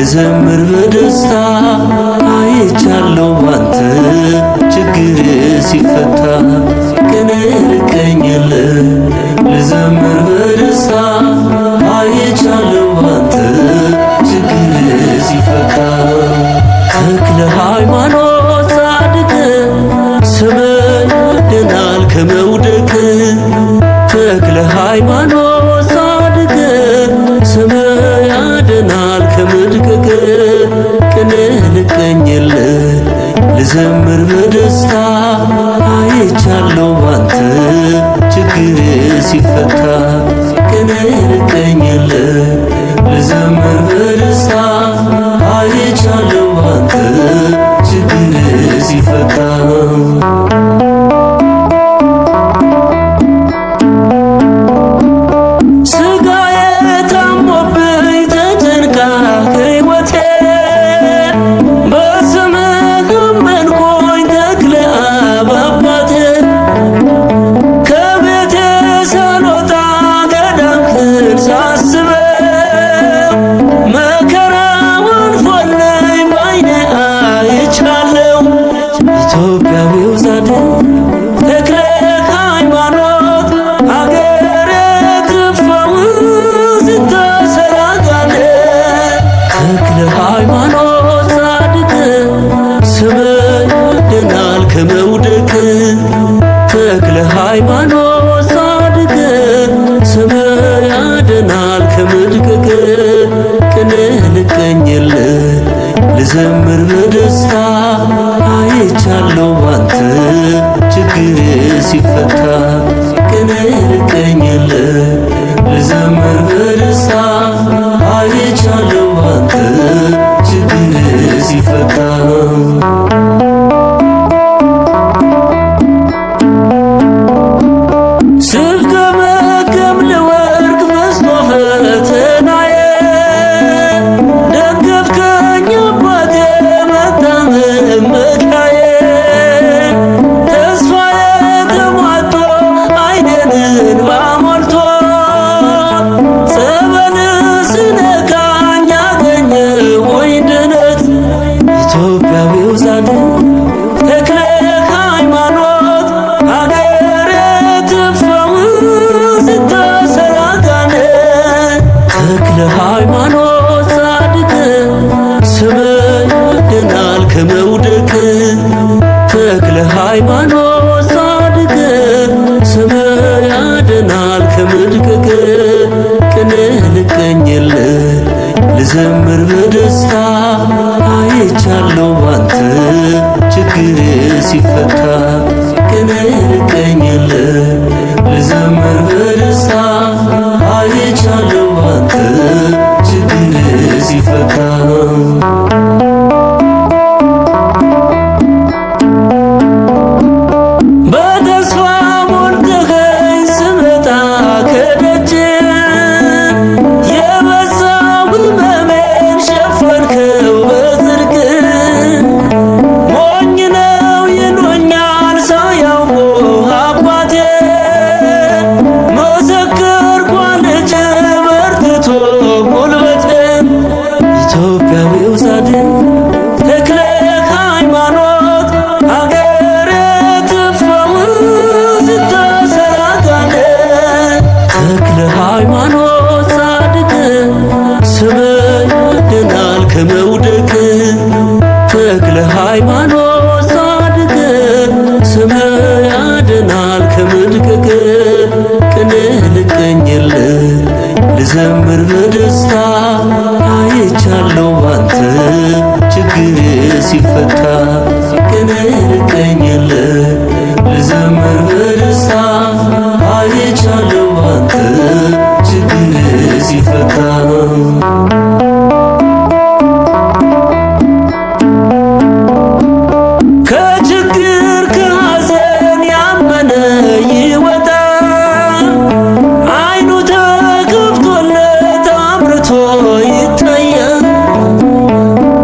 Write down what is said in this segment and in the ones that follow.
ልዘምር በደስታ አይቻለሁ ባንተ ችግር ሲፈታ ቀን ልቀኝልህ ልዘምር በደስታ አይቻለሁ ባንተ ችግር ሲፈታ ተክለ ሃይማኖት ጻድቅ ስምህ ያድናል ከመውደቅ ተክለ ሃይማኖት ጻድቅ ስምህ ያድናል ከመድቀቅ ቀን ልቀኝልህ ልዘምር በደስታ አይቻለሁ ባንተ ችግር ሲፈታ ቀን ልቀኝልህ ልዘምር በደስታ አይቻለሁ ባንተ ችግር ሲፈታ ኢትዮጵያዊው ጻድቅ ተክለ ሃይማኖት አገሬ ትፈውስ ተሰላጋለ ተክለ ሃይማኖት ጻድቅ ስምህ ያድናል ከመውደቅ ተክለ ሃይማኖት ጻድቅ ስምህ ያድናል ከመድቀቅ ቀን ልቀኝልህ ልዘምር በደስታ አይቻለሁ ባንተ ችግር ሲፈታ ቀን ልቀኝልህ ልዘምር በደስታ አይቻለሁ ባንተ ችግር ሲፈታ ስፍገመገም ለወርቅ መስሎ ፈተናዬ ደገፍከኝ አባቴ መታመኪያዬ ተስፋዬ ተሟጦ ዓይኔን እንባ ሞልቶ ጸበልህ ሲነካኝ አገኘሁኝ ድነት ኢትዮጵያዊው ጻድቅ ተክለ ሃይማኖት አገሬ ትፈውስ ተሰላጋለ ተክለ ሃይማኖት ጻድቅ ስምህ ያድናል ከመውደቅ ተክለ ሃይማኖት ጻድቅ ስምህ ያድናል ከመድቀቅ ቀን ልቀኝልህ ልዘምር በደስታ አይቻለሁ ባንተ ችግር ሲፈታ ቀን ልቀኝልህ ልዘምር በደስታ አይቻለሁ ባንተ ችግር ሲፈታ በተስፋ ሞልተኸኝ ስመጣ ከደጅ የበዛው ሕመሜን ሸፈንከው በጽድቅ ሞኝ ነው ይሉኛል ሳያውቁ አባቴ መሰከርኩ ልጅ በርትቶ ጉልበቴ ኢትዮጵያዊው ጻድቅ ተክለ ሃይማኖት አገሬ ትፈውስ ተሰላጋለ ተክለ ሃይማኖት ጻድቅ ስምህ ያድናል ከመውደቅ ተክለ ሃይማኖት ጻድቅ ስምህ ያድናል ከመድቀቅ ቀን ልቀኝልህ ልዘምር በደስታ አይቻለሁ ባንተ ችግር ሲፈታ ቀን ልቀኝልህ ልዘምር በደስታ አይቻለሁ ባንተ ችግር ሲፈታ ከችግር ከሐዘን ያመነ ይወጣል ዓይኑ ተከፍቶለት አምርቶ ይታያል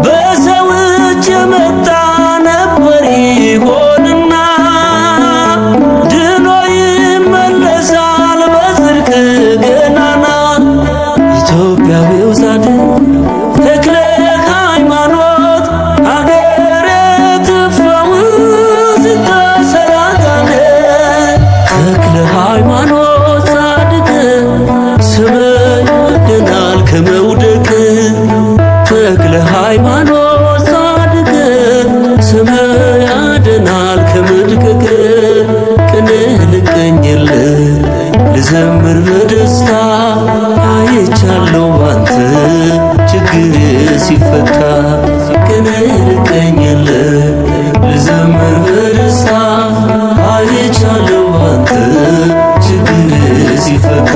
በሰው እጅ የመጣ ነበር ይሆንና ድል ተክለ ሃይማኖት ጻድቅ ስምህ ያድናል ከመድቀቅ ቅኔ ልቀኝልህ ልዘምር በደስታ አይቻለሁ ባንተ ችግር ሲፈታ ቅኔ ልቀኝልህ ልዘምር በደስታ አይቻለሁ ባንተ ችግር ሲፈታ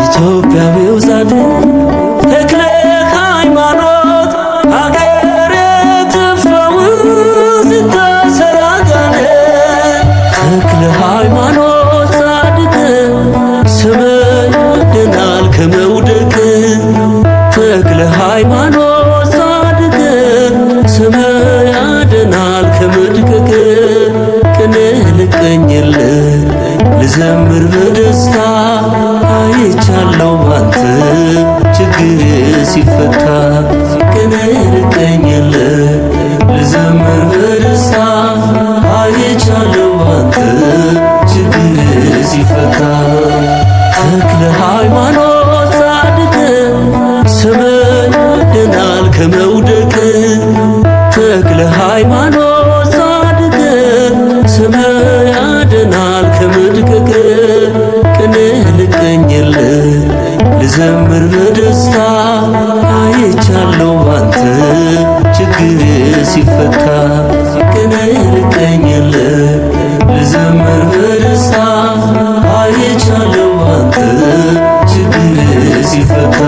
ኢትዮጵያዊው ጻድቅ ተክለ ሃይማኖት አገሬ ትፈውስ ስታሰር አጋንንት ተክለ ሃይማኖት ጻድቅ ስምህ ያድናል ከመውደቅ ተክለ ሃይማኖት ጻድቅ ስምህ ያድናል ከመድቀቅ ቅኔ ልቀኝልህ ልዘምር በደስታ አይቻለሁ ባንተ ችግር ሲፈታ ቅኔ ልቀኝልህ ልዘምር በደስታ አይቻለሁ ባንተ ችግር ሲፈታ ተክለ ሃይማኖት ጻድቅ ስምህ ያድናል ከመውደቅ ተክለ ሃይማኖት ጻድቅ ስምህ ያድናል ከመድቀቅ ቅኔ ልቀኝልህ ልዘምር በደስታ አይቻለሁ ባንተ ችግር ሲፈታ ቅኔ ልቀኝልህ ልዘምር በደስታ አይቻለሁ ባንተ ችግር ሲፈታ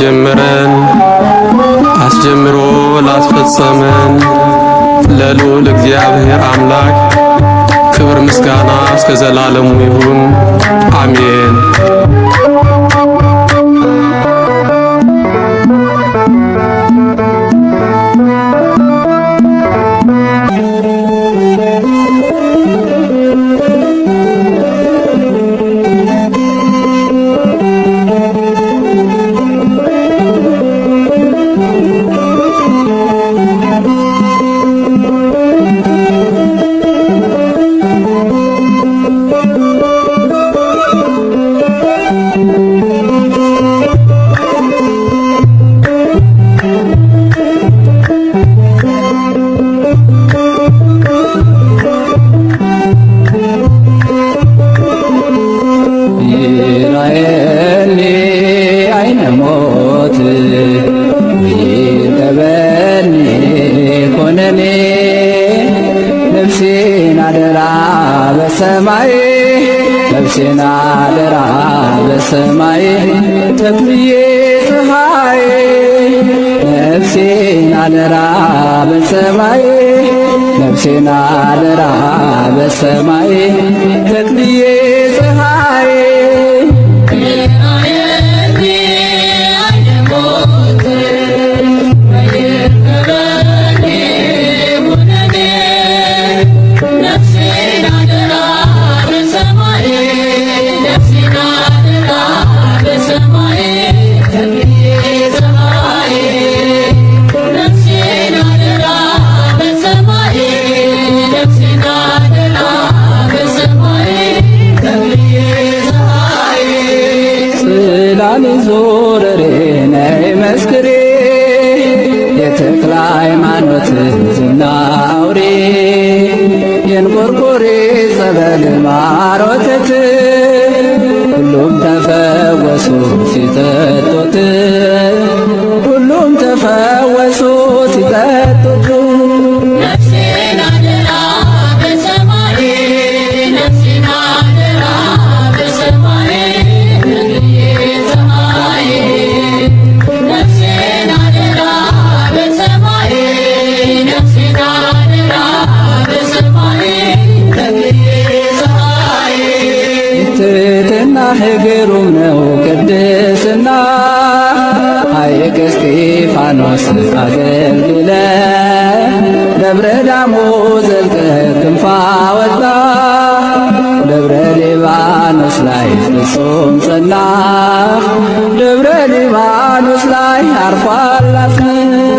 ላስጀመረን አስጀምሮ ላስፈጸመን ለልዑል እግዚአብሔር አምላክ ክብር ምስጋና እስከ ዘላለሙ ይሁን፣ አሜን። ነፍሴን አደራ በሰማይ ተክልዬ ፀሐይ ነፍሴን አደራ በሰማይ ነፍሴን አደራ በሰማይ ተክልዬ ፀሐይ ዞረሬ ነይ መስክሬ የተክለ ሃይማኖት ዝና አውሬ የእንቆርቆሬ ጸበል ማር ወተት ሁሉም ተፈወሱ ሲጠጡት ሁሉም ተፈወሱ ሲጠጡት ግሩም ነው ቅድስና ሐይቅ እስጢፋኖስ አገልግለ ደብረ ዳሞ ዘልቀህ ክንፋ ወጣ ደብረ ሊባኖስ ላይ ፍጹም ጸና ደብረ ሊባኖስ ላይ አርፏል አጽምህ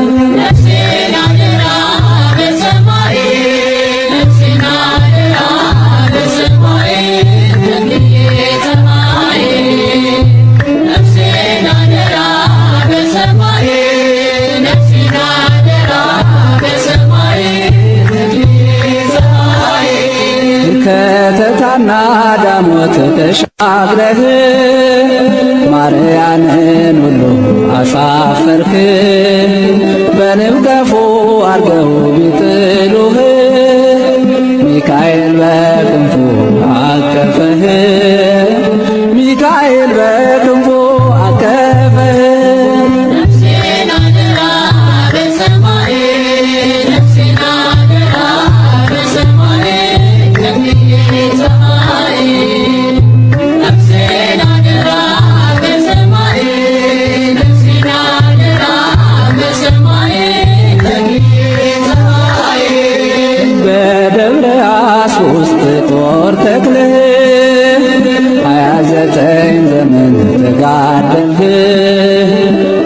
ከተታና ዳሞት ተሻግረህ ማርያንን ሁሉ አሳፈርክ በንብ ቀፎ አርገው ቢጥሉህ ሚካኤል በክንፉ አቀፈህ ሚካኤል በክንፉ አቀፈህ ጦር ተክለህ 29 ዘመን ተጋደልህ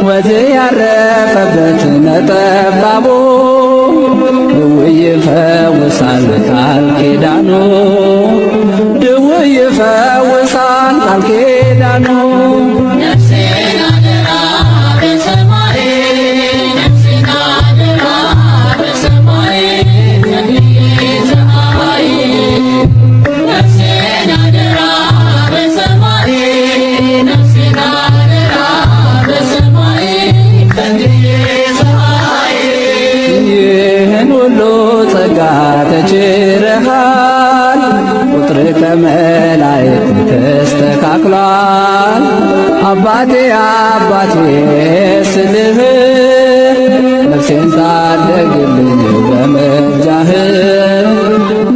ወዝህ ያረፈበት ነጠባቦ ድውይ ይፈውሳል ቃል ኪዳኑ ድውይ ይፈውሳል ቃል ኪዳኑ ተችረሃል ቁጥር ከመላእክት ተስተካክሏል አባቴ አባቴ ስልህ ነፍሴን ታደግልኝ በምልጃህ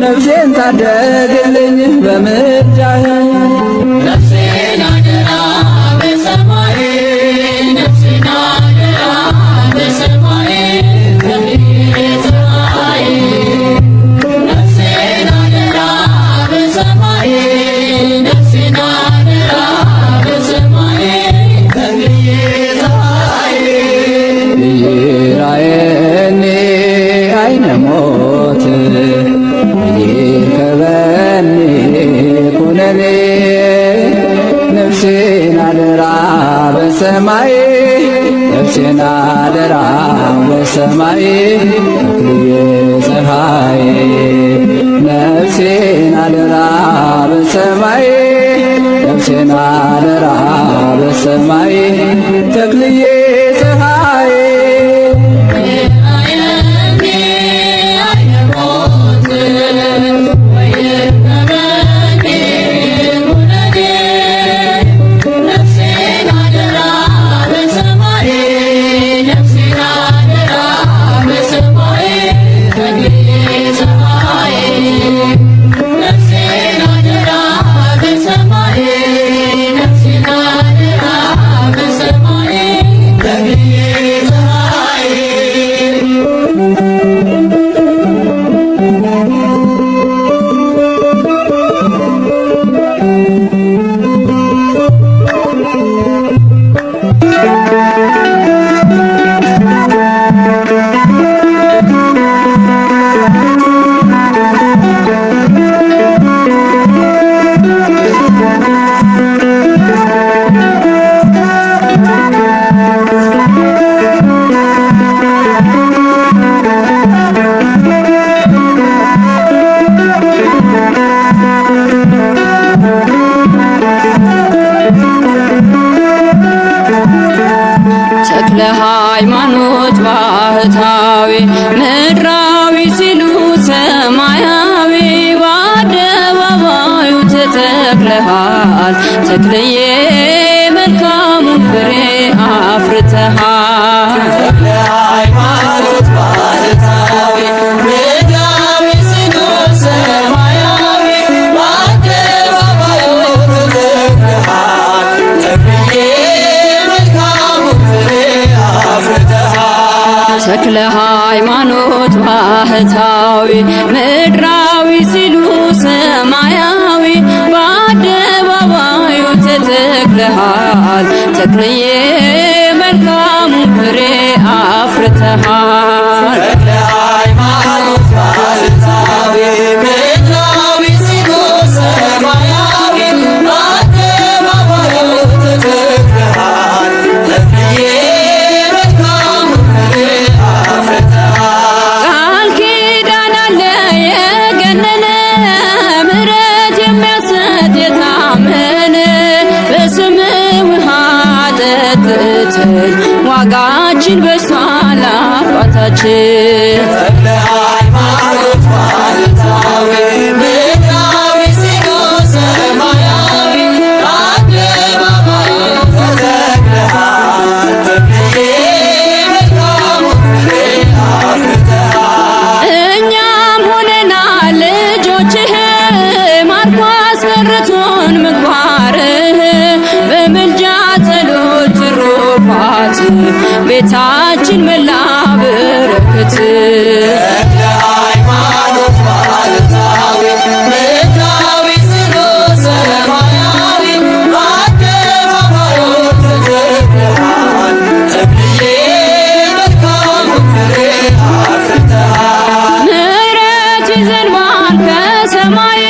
ነፍሴን ታደግልኝ በምልጃህ ነፍሴን አደራ በሰማይ ነፍሴን አደራ በሰማይ ከቤትሃይ ነፍሴን አደራ በሰማይ ነፍሴን አደራ በሰማይ ከቤትሃይ ይራየኒ አይነ ሞት ይርከበኒ ኩነኔ ነፍሴን አደራ በሰማይ ነፍሴን አደራ በሰማይ ተክልየ ፀሐይ ነፍሴን አደራ በሰማይ ነፍሴን አደራ በሰማይ ተክልየ ፀሐይ ተክለ ሃይማኖት ባህታዊ ምድራዊ ሲሉ ሰማያዊ በአደባባዩ ተተክለሃል ተክልዬ መልካሙን ፍሬ አፍርተሃል ተክለ ሃይማኖት ባህታዊ ምድራዊ ሲሉ ሰማያዊ በአደባባዩ ተተክለሃል ተክልዬ ተክለ ሃይማኖት ባህታዊ ምድራዊ ሲሉ ሰማያዊ በአደባባዩ ተተክለሃል ተክልዬ መልካሙ ፍሬ አፍርተሃል ተክለ ሃይማኖት ባህታዊ ምድራዊ ሲሉ ሰማያዊ በአደባባዩ ተተክለሃል ተክልዬ ቃል ኪዳን አለ የገነነ ምሕረት የሚያሰጥ የታመነ በስምህ ውሃ ጠጥተን ዋጋችን በዝቷል አባታችን ተክለ ሃይማኖት ባህታዊ ምድራዊ ሲሉ ሰማያዊ በአደባባዩ ተተክለሃል ተክልዬ እኛም ሆነናል ልጆችህ ማርኮ አስቀርቶን ምግባርህ በምልጃ ጸሎት ትሩፋት ቤታችን መላ በረከት ተክለ ሃይማኖት ባህታዊ ምድራዊ ሲሉ ሰማያዊ በአደባባዩ ተተክለሃል ተክልዬ ምሕረት ይዘንባል ከሰማይ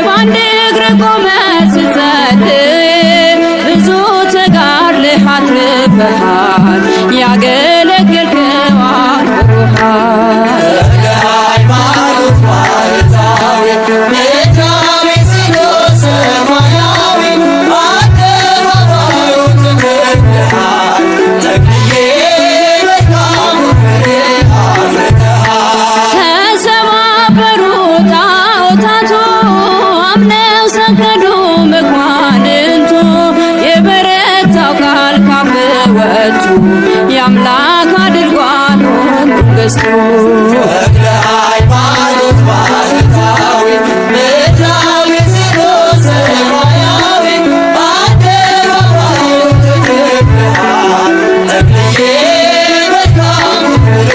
በአንድ እግር ቆመህ ስትጸልይ ብዙ ተጋድለህ አትርፈሃል ያገለገልከው አክብሮሃል ተክለ ሃይማኖት ባህታዊ ምድራዊ ሲሉ ሰማያዊ በአደባባዩ ተተክለሃል ተክልዬ መልካሙ ፍሬ አፍርተሃል ተሰባበሩ ጣዖታቱ አምነው ሰገዱ በዝቶ ተክለ ሃይማኖት ባህታዊ ምድራዊ ስሎ ሰማያዊ በአደባባዩ ተተክለሃል ተክልዬ መልካም ፍሬ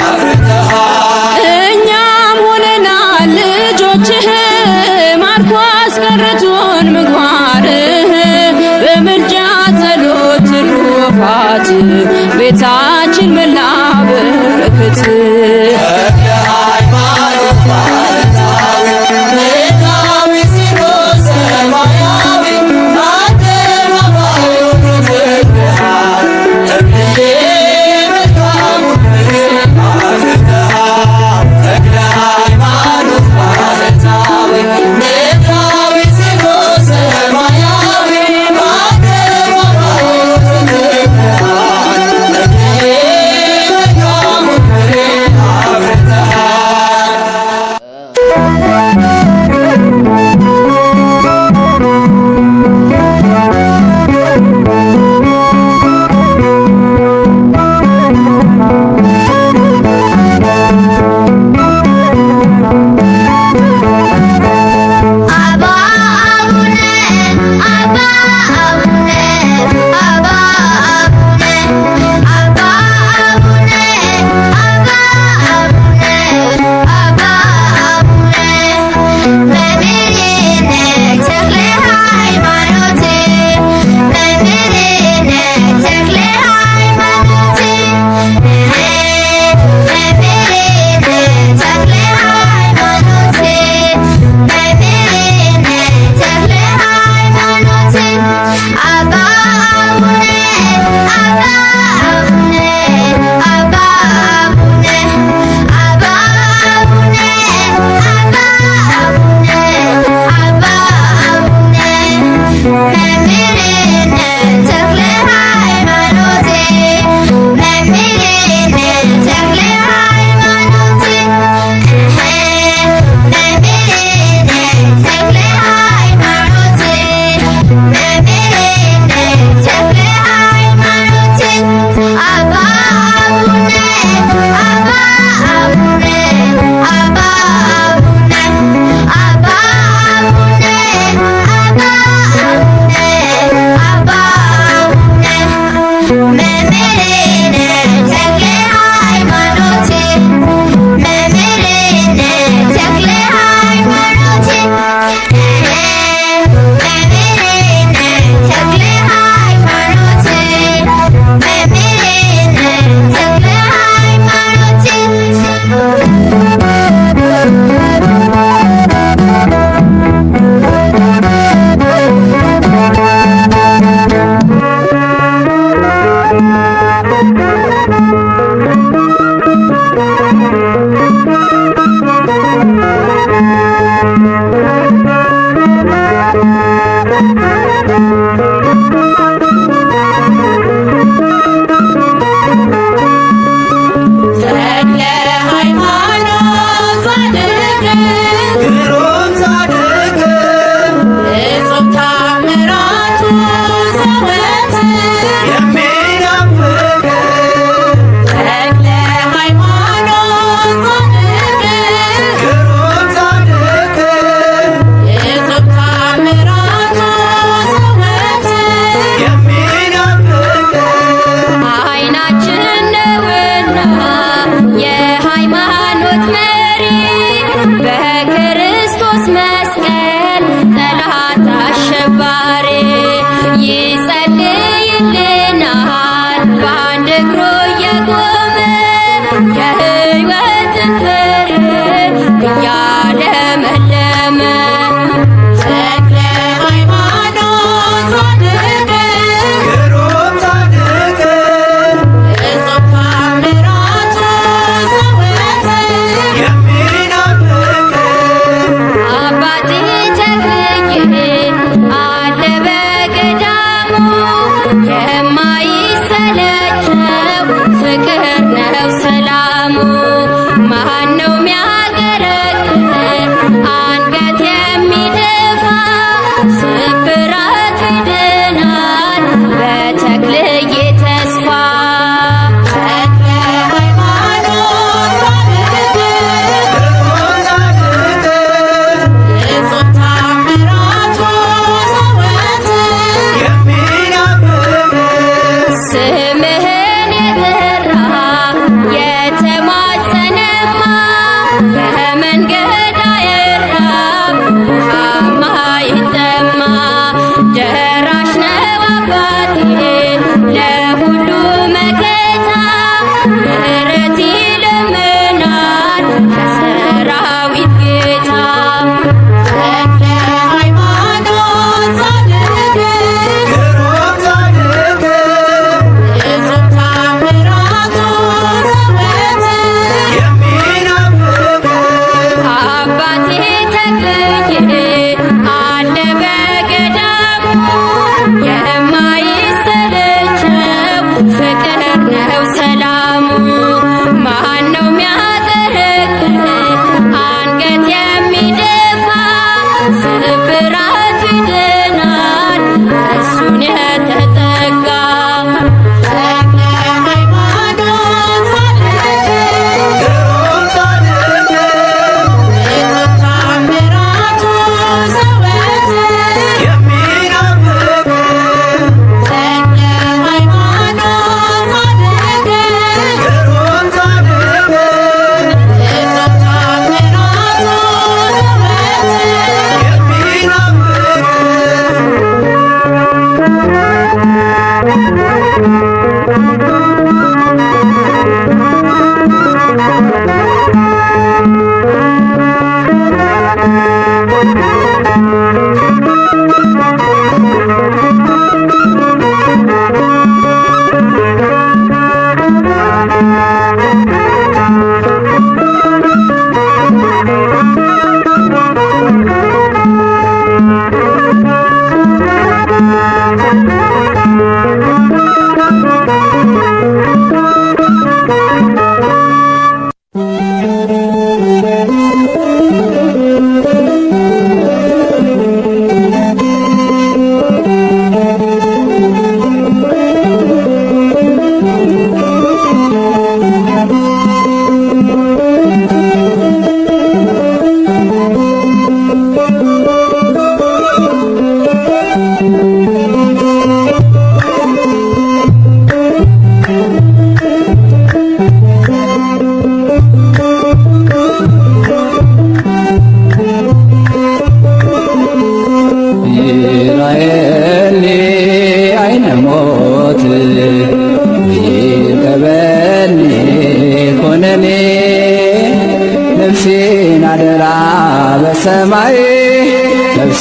አፍርተሃል። እኛም ሆነናል ልጆችህ ማርኮ አስቀርቶን ምግባርህ በምልጃ ጸሎት ትሩፋት ቤታችን መላ በረከት ተክለ ሃይማኖት ባህታዊ ምድራዊ ስሎ ሰማያዊ በአደባባዩ ተተክለሃል ተክልዬ መልካም ፍሬ አፍርተሃል። ተክለ ሃይማኖት ባህታዊ ምድራዊ ስሎ ሰማያዊ በአደባባዩ ተተክለሃል ተክልዬ መልካም ፍሬ አፍርተሃል።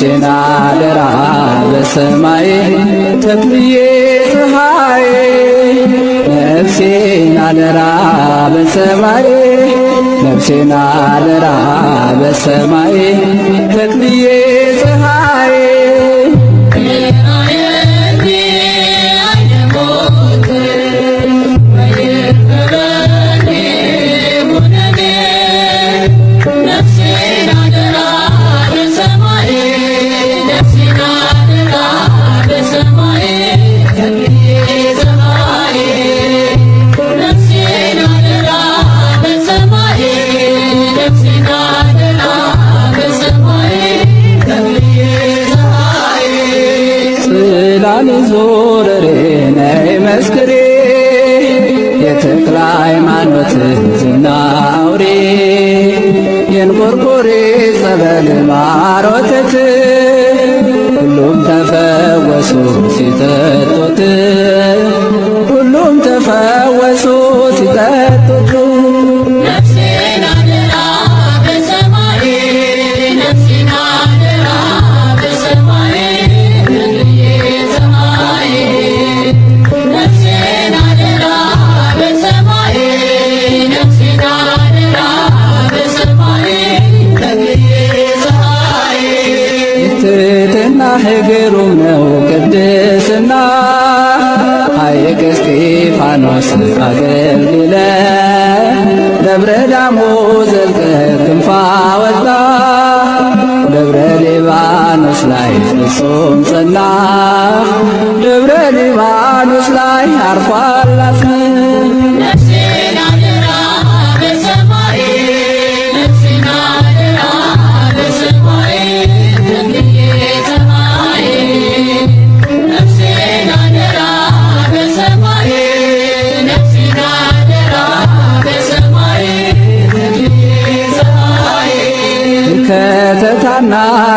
ነፍሴን አደራ በሰማይ ተክልዬ ፀሐይ ነፍሴን አደራ በሰማይ ነፍሴን አደራ በሰማይ ተክልዬ ፀሐይ ዞረሬ ነይ መስክሬ የተክለ ሃይማኖት ዝና አውሬ የእንቆርቆሬ ጸበል ማር ወተት ሁሉም ተፈወሱ ሲጠጡት ሁሉም ተፈወሱ ሲጠጡት ግሩም ነው ቅድስና ሐይቅ እስጢፋኖስ አገልግለ ደብረ ዳሞ ዘልቀ ክንፋ ወጣ ደብረ ሊባኖስ ላይ ፍጹም ጸና ደብረ ሊባኖስ ላይ አርፏል ከተታና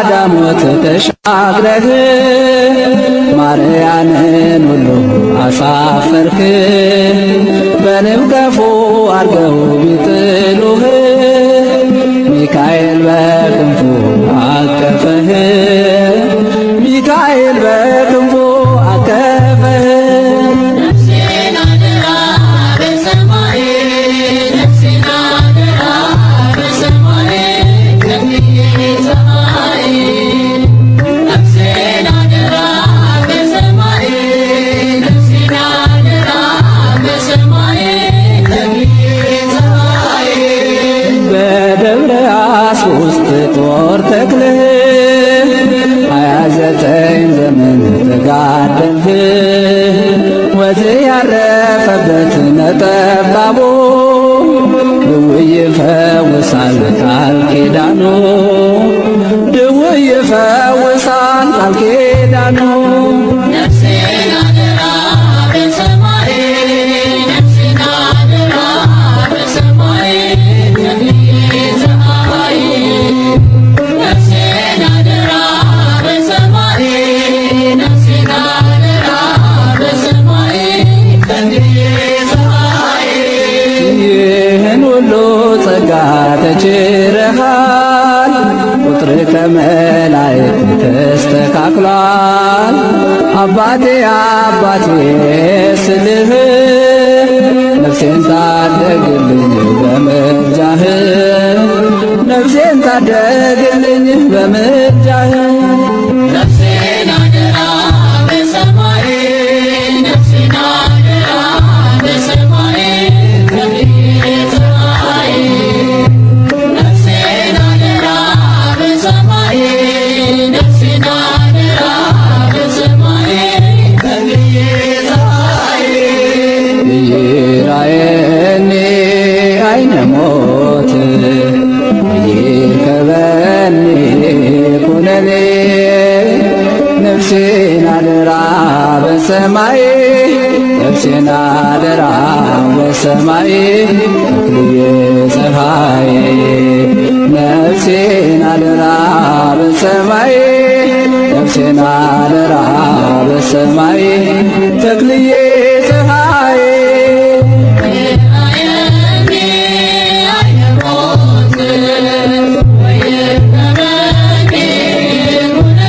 ዳሞት ተሻግረህ ማርያንን ሁሉ አሳፈርክ በንብ ቀፎ አርገው ቢጥሉህ ሚካኤል በክንፉ አቀፈህ ሚካኤል በክንፉ አቀፈህ ውስጥ ጦር ተክለህ 29 ዘመን ተጋደልህ ወዝ ያረፈበት ነጠባቦ ድውይ ይፈውሳል ቃል ኪዳኑ ድውይ ይፈውሳል ቃል ኪዳኑ ተችረሃል ቁጥር ከመላእክት ተስተካክሏል አባቴ አባቴ ስልህ ነፍሴን ታደግልኝ በምልጃህ ነፍሴን ታደግልኝ በምልጃህ ነፍሴን አደራ በሰማይ ነፍሴን አደራ በሰማይ ይራየኒ አይነ ሞት ይከበኒ ኩነኔ ነፍሴን አደራ በሰማይ ነፍሴን አደራ በሰማይ ተክልዬ ፀሐይ ነፍሴን አደራ በሰማይ ነፍሴን አደራ በሰማይ ተክልዬ ፀሐይ Yeah.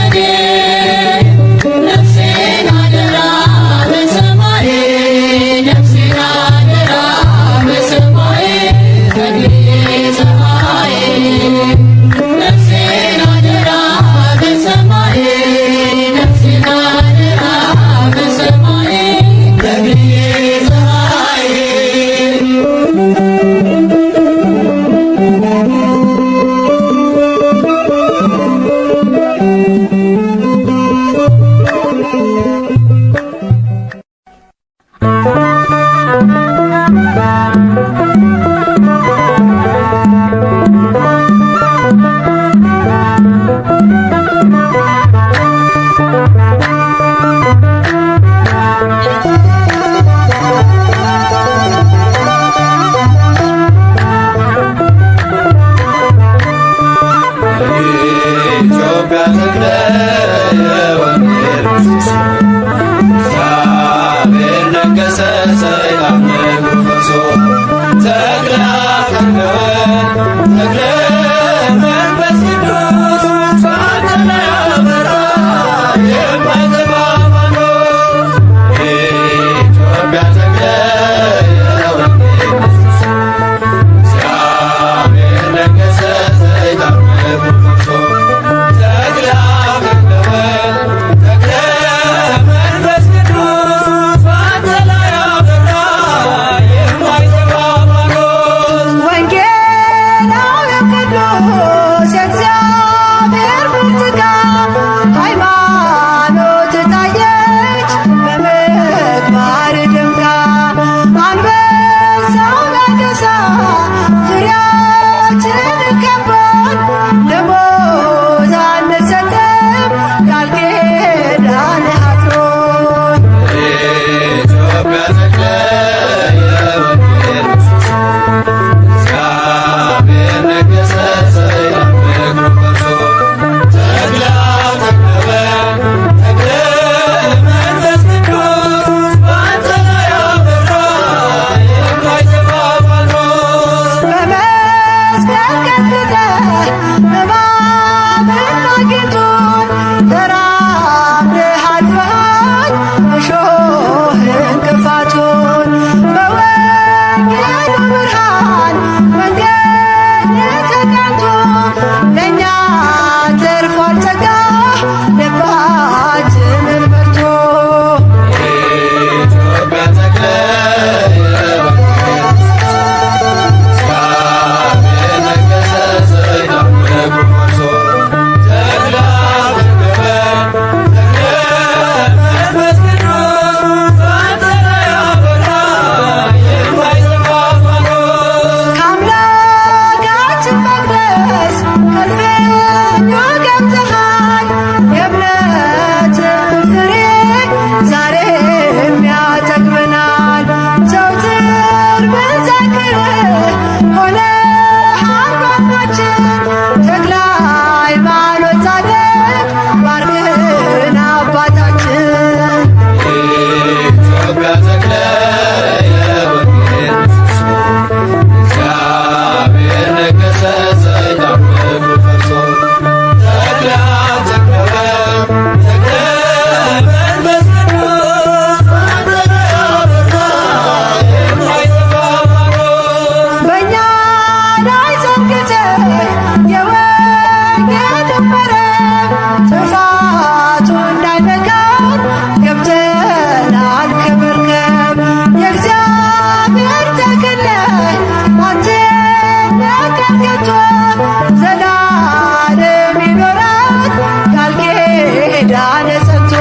ኪዳነ ሰጥቶ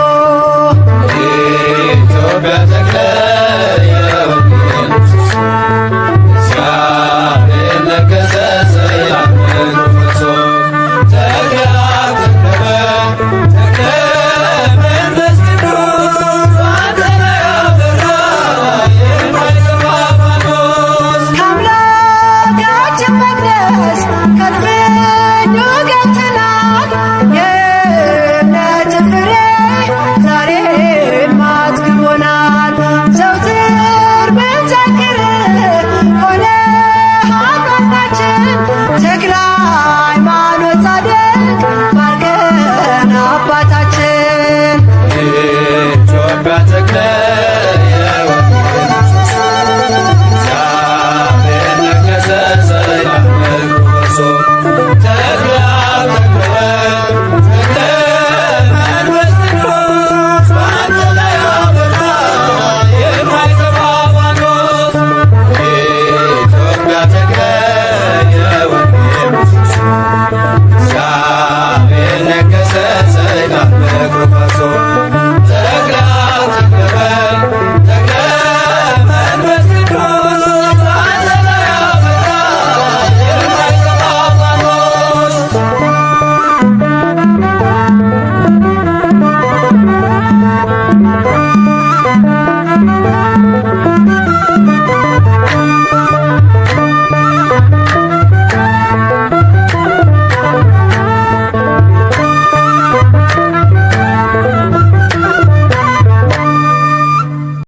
ኢትዮጵያ ተክለ የወንጌል እግዚአብሔር ነገሰ ሰላምን ፈሶ ተክለ ተክለ መንፈስ ቅዱስ አንተ ላይ አበራ የማይጠፋ ፋኖስ ከአምላካችን መቅደስ ከልፍኙ ገብተናል። የእምነት ፍሬ ዛሬም አጥግቦናል። ዘውትር ብንዘክር ሆነ አምላካችን ተክለ ሃይማኖት ጻድቅ ባርከን አባታችን ኢትዮጵያ ተክለ የወንጌል እግዚአብሔር ነገሰ ሰላምን ፈሶ ተክለ ተክለ መንፈስ ቅዱስ በአንተ ላይ አበራ የማይጠፋ ፋኖስ ኢትዮጵያ ተክለ የወንጌል እግዚአብሔር ነገሰ ሰላምን ፈሶ